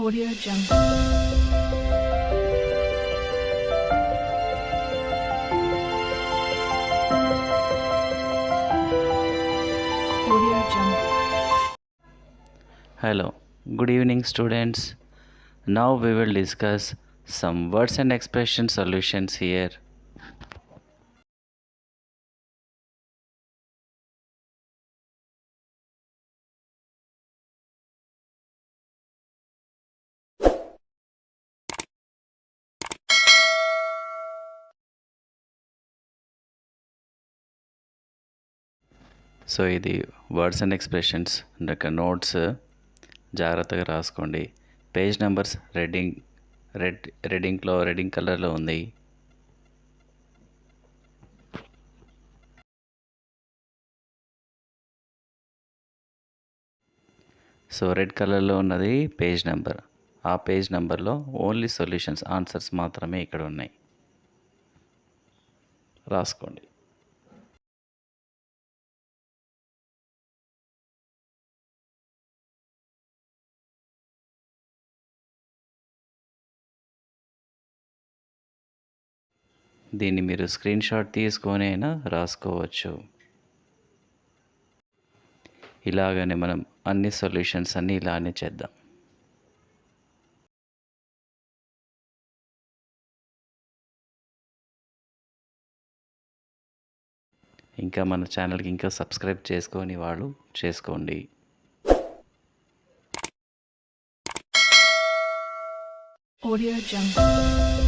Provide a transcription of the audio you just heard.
Audio Jungle. Audio Jungle. Hello, good evening, students. Now we will discuss some words and expression solutions here. So ఇది words and expressions యొక్క notes జాగ్రత్తగా రాసుకోండి. Page numbers రెడ్డింగ్ కలర్లో ఉంది. So red కలర్లో ఉన్నది page number. ఆ page నెంబర్లో ఓన్లీ సొల్యూషన్స్ ఆన్సర్స్ మాత్రమే ఇక్కడ ఉన్నాయి. రాసుకోండి. దీన్ని మీరు స్క్రీన్ షాట్ తీసుకొని అయినా రాసుకోవచ్చు. ఇలాగనే మనం అన్ని సొల్యూషన్స్ అన్నీ ఇలానే చేద్దాం. ఇంకా మన ఛానల్కి ఇంకా సబ్స్క్రైబ్ చేసుకొని వాళ్ళు చేసుకోండి. Audio Jungle.